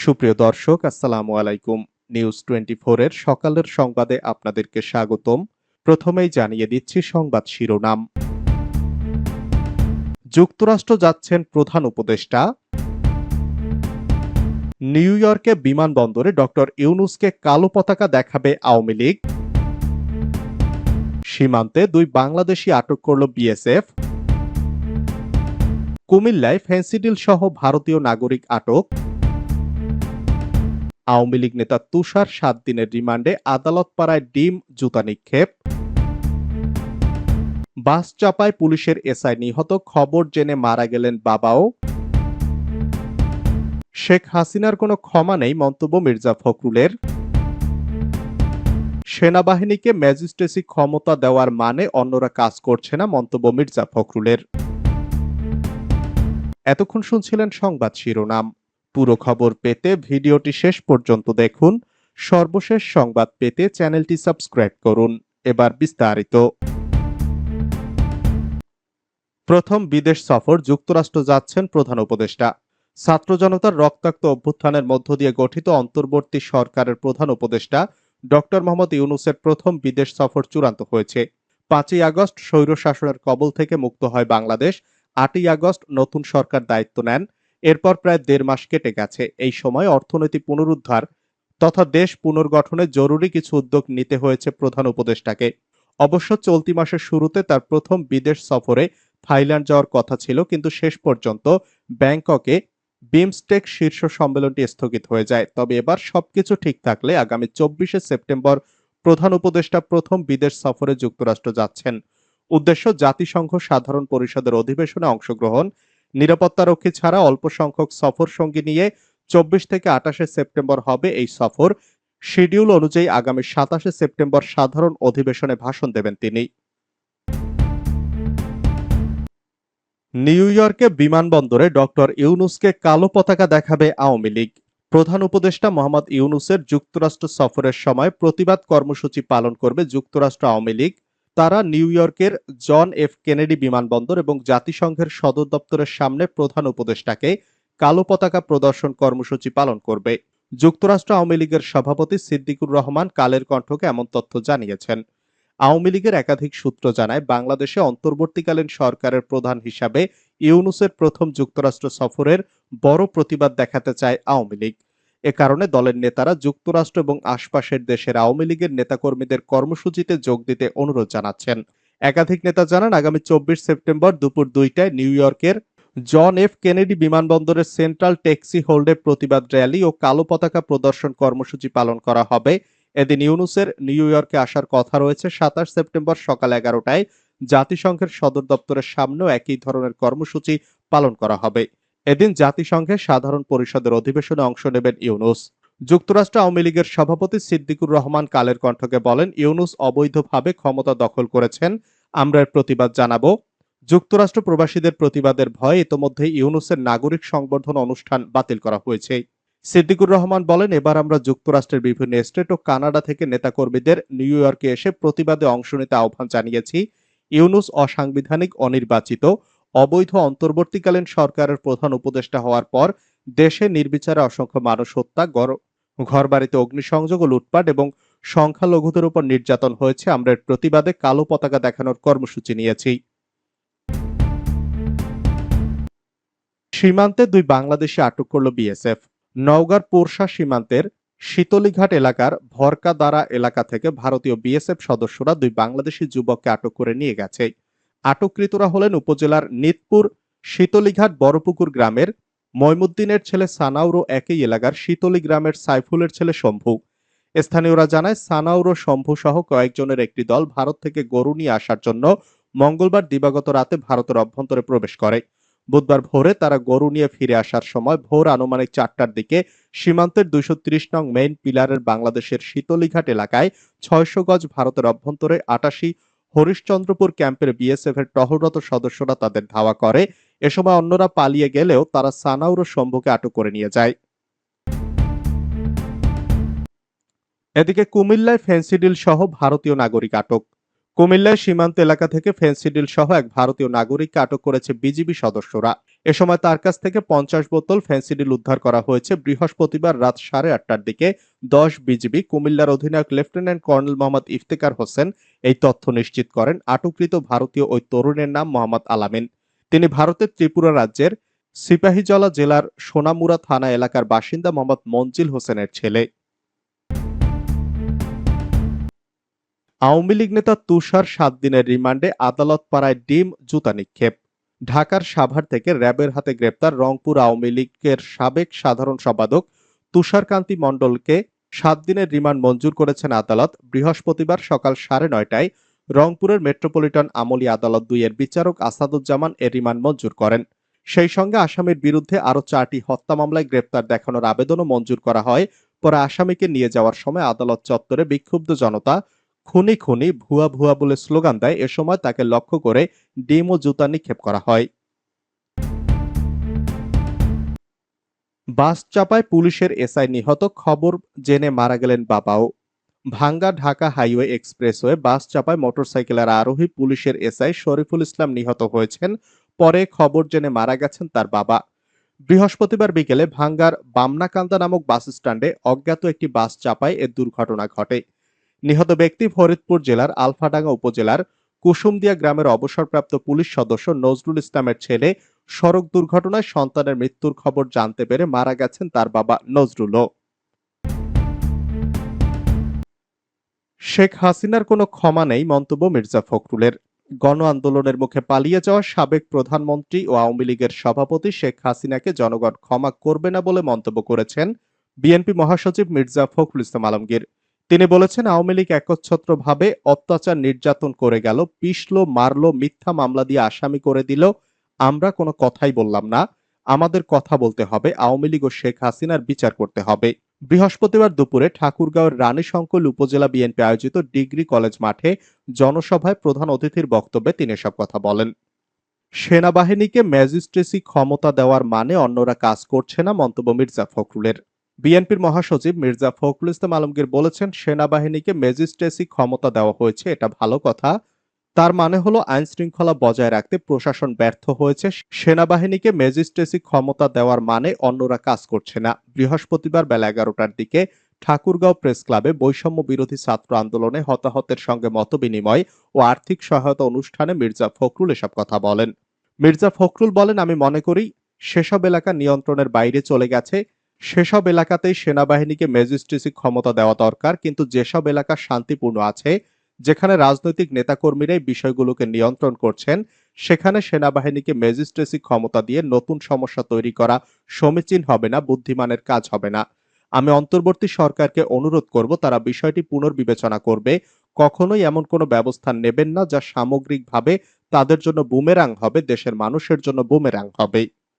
সুপ্রিয় দর্শক, আসসালামু আলাইকুম। নিউজ 24 এর সকালের সংবাদে আপনাদেরকে স্বাগতম। প্রথমেই জানিয়ে দিচ্ছি সংবাদ শিরোনাম। যুক্তরাষ্ট্র যাচ্ছেন প্রধান উপদেষ্টা। নিউ ইয়র্কে বিমানবন্দরে ডক্টর ইউনূসকে কালো পতাকা দেখাবে আওয়ামী লীগ। সীমান্তে দুই বাংলাদেশি আটক করল বিএসএফ। কুমিল্লায় ফেন্সিডিল সহ ভারতীয় নাগরিক আটক। আওয়ামী লীগ নেতা তুষার 7 দিনের রিমান্ডে আদালত পাড়ায় ডিম জুতা নিক্ষেপ। বাস চাপায় পুলিশের এসআই নিহত, খবর জেনে মারা গেলেন বাবাও। শেখ হাসিনার কোনো ক্ষমা নেই, মন্তব্য মির্জা ফখরুলের। সেনাবাহিনীকে ম্যাজিস্ট্রেসি ক্ষমতা দেওয়ার মানে অন্যরা কাজ করছে না, মন্তব্য মির্জা ফখরুলের। এতক্ষণ শুনছিলেন সংবাদ শিরোনাম। পুরো খবর পেতে ভিডিওটি শেষ পর্যন্ত দেখুন। সর্বশেষ সংবাদ পেতে চ্যানেলটি সাবস্ক্রাইব করুন। এবার বিস্তারিত। প্রথম বিদেশ সফর, যুক্তরাষ্ট্র যাচ্ছেন প্রধান উপদেষ্টা। ছাত্র জনতার রক্তাক্ত অভ্যুত্থানের মধ্য দিয়ে গঠিত অন্তর্বর্তী সরকারের প্রধান উপদেষ্টা ডক্টর মোহাম্মদ ইউনূসের প্রথম বিদেশ সফর চূড়ান্ত হয়েছে। 5ই আগস্ট স্বৈরশাসনের কবল থেকে মুক্ত হয় বাংলাদেশ। 8ই আগস্ট নতুন সরকার দায়িত্ব নেন। এরপর প্রায় 1.5 মাস কেটে গেছে। এই সময় অর্থনৈতিক পুনরুদ্ধার তথা দেশ পুনর্গঠনে জরুরি কিছু উদ্যোগ নিতে হয়েছে প্রধান উপদেষ্টাকে। অবশ্য চলতি মাসের শুরুতে তার প্রথম বিদেশ সফরে থাইল্যান্ড যাওয়ার কথা ছিল, কিন্তু শেষ পর্যন্ত ব্যাংককে বিমস্টেক শীর্ষ সম্মেলনটি স্থগিত হয়ে যায়। তবে এবার সবকিছু ঠিক থাকলে আগামী 24শে সেপ্টেম্বর প্রধান উপদেষ্টা প্রথম বিদেশ সফরে যুক্তরাষ্ট্র যাচ্ছেন। উদ্দেশ্য জাতিসংঘ সাধারণ পরিষদের অধিবেশনে অংশগ্রহণ। নিরাপত্তারক্ষী ছাড়া অল্প সংখ্যক সফর সঙ্গী নিয়ে 24 থেকে 28শে সেপ্টেম্বর হবে এই সফর। শিডিউল অনুযায়ী আগামী 27শে সেপ্টেম্বর সাধারণ অধিবেশনে ভাষণ দেবেন তিনি। নিউ ইয়র্কে বিমানবন্দরে ডক্টর ইউনূসকে কালো পতাকা দেখাবে আওয়ামী লীগ। প্রধান উপদেষ্টা মোহাম্মদ ইউনূসের যুক্তরাষ্ট্র সফরের সময় প্রতিবাদ কর্মসূচি পালন করবে যুক্তরাষ্ট্র আওয়ামী লীগ। তারা নিউ ইয়র্কের জন এফ কেনেডি বিমানবন্দর এবং জাতিসংঘের সদর দপ্তরের সামনে প্রধান উপদেষ্টাকে কালো পতাকা প্রদর্শন কর্মসূচি পালন করবে। যুক্তরাষ্ট্র আওয়ামী লীগের সভাপতি সিদ্দিকুর রহমান কালের কণ্ঠকে এমন তথ্য জানিয়েছেন। আওয়ামী লীগের একাধিক সূত্র জানায়, বাংলাদেশে অন্তর্বর্তীকালীন সরকারের প্রধান হিসাবে ইউনূসের প্রথম যুক্তরাষ্ট্র সফরের বড় প্রতিবাদ দেখাতে চায় আওয়ামী লীগ। এ কারণে দলের নেতারা যুক্তরাষ্ট্র এবং আশপাশের দেশের আওয়ামী লীগের নেতাকর্মীদের কর্মসূচিতে যোগ দিতে অনুরোধ জানাচ্ছেন। একাধিক নেতা জানান, আগামী 24 সেপ্টেম্বর দুপুর 2টায় নিউ ইয়র্কের জন এফ কেনেডি বিমানবন্দরের সেন্ট্রাল ট্যাক্সি হোল্ডে প্রতিবাদ র্যালি ও কালো পতাকা প্রদর্শন কর্মসূচি পালন করা হবে। এদিন ইউনূসের নিউ ইয়র্কে আসার কথা রয়েছে। 27 সেপ্টেম্বর সকাল 11টায় জাতিসংঘের সদর দপ্তরের সামনেও একই ধরনের কর্মসূচি পালন করা হবে। এদিন জাতিসংঘের সাধারণ পরিষদের অধিবেশনে অংশ নেবেন ইউনূস। যুক্তরাষ্ট্র আওয়ামী লীগের সভাপতি সিদ্দিকুর রহমান কালের কণ্ঠকে বলেন, ইউনূস অবৈধভাবে ক্ষমতা দখল করেছেন, আমরা এর প্রতিবাদ জানাবো। যুক্তরাষ্ট্র প্রবাসীদের প্রতিবাদের ভয়ে ইতোমধ্যে ইউনূসের নাগরিক সংবর্ধনা অনুষ্ঠান বাতিল করা হয়েছে। সিদ্দিকুর রহমান বলেন, এবার আমরা যুক্তরাষ্ট্রের বিভিন্ন স্টেট ও কানাডা থেকে নেতাকর্মীদের নিউ ইয়র্কে এসে প্রতিবাদে অংশ নিতে আহ্বান জানিয়েছি। ইউনূস অসাংবিধানিক, অনির্বাচিত, অবৈধ অন্তর্বর্তীকালীন সরকারের প্রধান উপদেষ্টা হওয়ার পর দেশে নির্বিচারে অসংখ্য মানুষ হত্যা, ঘরবাড়িতে অগ্নিসংযোগ ও লুটপাট এবং সংখ্যালঘুদের উপর নির্যাতন হয়েছে। আমরা এর প্রতিবাদে কালো পতাকা দেখানোর কর্মসূচি নিয়েছি। সীমান্তে দুই বাংলাদেশি আটক করল বিএসএফ। নওগাঁর পোরশা সীমান্তের শীতলীঘাট এলাকার ভরকাদারা এলাকা থেকে ভারতীয় বিএসএফ সদস্যরা দুই বাংলাদেশি যুবককে আটক করে নিয়ে গেছে। আটককৃতরা হলেন উপজেলার নিতপুর শীতলীঘাট বড়পুকুর গ্রামের ময়মুদ্দিনের ছেলে সানাউর ও একই এলাকার শীতলী গ্রামের সাইফুলের ছেলে শম্ভু। স্থানীয়রা জানায়, সানাউর ও শম্ভু সহ কয়েকজনের একটি দল ভারত থেকে গরু নিয়ে আসার জন্য মঙ্গলবার দিবাগত রাতে ভারতের অভ্যন্তরে প্রবেশ করে। বুধবার ভোরে তারা গরু নিয়ে ফিরে আসার সময় ভোর আনুমানিক 4টার দিকে সীমান্তের 230 নং মেইন পিলারের বাংলাদেশের শীতলীঘাট এলাকায় 600 গজ ভারতের অভ্যন্তরে 88 হরিশ্চন্দ্রপুর ক্যাম্পের বিএসএফ এর টহলরত সদস্যরা তাদের ধাওয়া করে। এ সময় অন্যরা পালিয়ে গেলেও তারা সানাউর ও শম্ভুকে আটক করে নিয়ে যায়। এদিকে কুমিল্লায় ফেন্সিডিল সহ ভারতীয় নাগরিক আটক। কুমিল্লায় সীমান্ত এলাকা থেকে ফেনসিডিল সহ এক ভারতীয় নাগরিককে আটক করেছে বিজিবি সদস্যরা। এ সময় তার কাছ থেকে 50 বোতল ফেনসিডিল উদ্ধার করা হয়েছে। বৃহস্পতিবার রাত 8:30টার দিকে 10 বিজিবি কুমিল্লার অধিনায়ক লেফটেন্যান্ট কর্নেল মোহাম্মদ ইফতেখার হোসেন এই তথ্য নিশ্চিত করেন। আটককৃত ভারতীয় ওই তরুণের নাম মোহাম্মদ আলামিন। তিনি ভারতের ত্রিপুরা রাজ্যের সিপাহীজলা জেলার সোনামুড়া থানা এলাকার বাসিন্দা মোহাম্মদ মঞ্জিল হোসেনের ছেলে। আওয়ামী লীগ নেতা তুষার 7 দিনের রিমান্ডে আদালত পাড়ায় ডিম জুতা নিক্ষেপ। ঢাকার সাভার থেকে র্যাবের হাতে গ্রেপ্তার রংপুর আওয়ামী লীগের সাবেক সাধারণ সম্পাদক তুষারকান্তি মণ্ডলকে 7 দিনের রিমান্ড মঞ্জুর করেছেন আদালত। বৃহস্পতিবার সকাল 9:30টায় রংপুরের মেট্রোপলিটন আমলি আদালত 2 এর বিচারক আসাদুজ্জামান এর রিমান্ড মঞ্জুর করেন। সেই সঙ্গে আসামির বিরুদ্ধে আরো 4টি হত্যা মামলায় গ্রেপ্তার দেখানোর আবেদনও মঞ্জুর করা হয়। পরে আসামিকে নিয়ে যাওয়ার সময় আদালত চত্বরে বিক্ষুব্ধ জনতা খুনি খুনি ভুয়া ভুয়া বলে স্লোগান দেয়। এ সময় তাকে লক্ষ্য করে ডিম ও জুতা নিক্ষেপ করা হয়। বাস চাপায় পুলিশের এসআই নিহত, খবর জেনে মারা গেলেন বাবাও। ভাঙ্গা ঢাকা হাইওয়ে এক্সপ্রেসওয়ে বাস চাপায় মোটরসাইকেলের আরোহী পুলিশের এসআই শরীফুল ইসলাম নিহত হয়েছেন। পরে খবর জেনে মারা গেছেন তার বাবা। বৃহস্পতিবার বিকেলে ভাঙ্গার বামনাকান্দা নামক বাস স্ট্যান্ডে অজ্ঞাত একটি বাস চাপায় এ দুর্ঘটনা ঘটে। নিহত ব্যক্তি ফরিদপুর জেলার আলফাডাঙ্গা উপজেলার কুসুমদিয়া গ্রামের অবসরপ্রাপ্ত পুলিশ সদস্য নজরুল ইসলামের ছেলে। সড়ক দুর্ঘটনায় সন্তানের মৃত্যুর খবর জানতে পেরে মারা গেছেন তার বাবা নজরুলও। শেখ হাসিনার কোনো ক্ষমা নেই, মন্তব্য মির্জা ফখরুলের। গণ আন্দোলনের মুখে পালিয়ে যাওয়া সাবেক প্রধানমন্ত্রী ও আওয়ামী লীগের সভাপতি শেখ হাসিনাকে জনগণ ক্ষমা করবে না বলে মন্তব্য করেছেন বিএনপি মহাসচিব মির্জা ফখরুল ইসলাম আলমগীর। তিনি বলেছেন, আওয়ামী লীগ একচ্ছত্রভাবে অত্যাচার নির্যাতন করে গেল, পিষল, মারল, মিথ্যা মামলা দিয়ে আসামি করে দিল। আমরা কোনো কথাই বললাম না। আমাদের কথা বলতে হবে, আওয়ামী লীগ ও শেখ হাসিনার বিচার করতে হবে। বৃহস্পতিবার দুপুরে ঠাকুরগাঁওয়ের রানীশংকৈল উপজেলা বিএনপি আয়োজিত ডিগ্রি কলেজ মাঠে জনসভায় প্রধান অতিথির বক্তব্যে তিনি এসব কথা বলেন। সেনাবাহিনীকে ম্যাজিস্ট্রেসি ক্ষমতা দেওয়ার মানে অন্যরা কাজ করছে না, মন্তব্য মির্জা ফখরুলের। বিএনপির মহাসচিব মির্জা ফখরুল ইসলাম আলমগীর বলেছেন, সেনাবাহিনীকে ম্যাজিস্ট্রেসি ক্ষমতা দেওয়া হয়েছে, এটা ভালো কথা। তার মানে হলো আইন শৃঙ্খলা বজায় রাখতে প্রশাসন ব্যর্থ হয়েছে। সেনাবাহিনীকে ম্যাজিস্ট্রেসি ক্ষমতা দেওয়ার মানে অন্যরা কাজ করছে না। বৃহস্পতিবার বেলা 11টার দিকে ঠাকুরগাঁও প্রেস ক্লাবে বৈষম্য বিরোধী ছাত্র আন্দোলনে হতাহতের সঙ্গে মতবিনিময় ও আর্থিক সহায়তা অনুষ্ঠানে মির্জা ফখরুল এসব কথা বলেন। মির্জা ফখরুল বলেন, আমি মনে করি সেসব এলাকা নিয়ন্ত্রণের বাইরে চলে গেছে। সেসব এলাকাতেই সেনাবাহিনীকে ম্যাজিস্ট্রেসি ক্ষমতা দেওয়া দরকার, কিন্তু যেসব এলাকা শান্তিপূর্ণ আছে, যেখানে রাজনৈতিক নেতাকর্মীরাই বিষয়গুলোকে নিয়ন্ত্রণ করছেন, সেখানে সেনাবাহিনীকে ম্যাজিস্ট্রেসি ক্ষমতা দিয়ে নতুন সমস্যা তৈরি করা সমীচীন হবে না, বুদ্ধিমানের কাজ হবে না। আমি অন্তর্বর্তী সরকারকে অনুরোধ করব, তারা বিষয়টি পুনর্বিবেচনা করবে। কখনোই এমন কোনো ব্যবস্থা নেবেন না যা সামগ্রিকভাবে তাদের জন্য বুমেরাং হবে, দেশের মানুষের জন্য বুমেরাং হবে।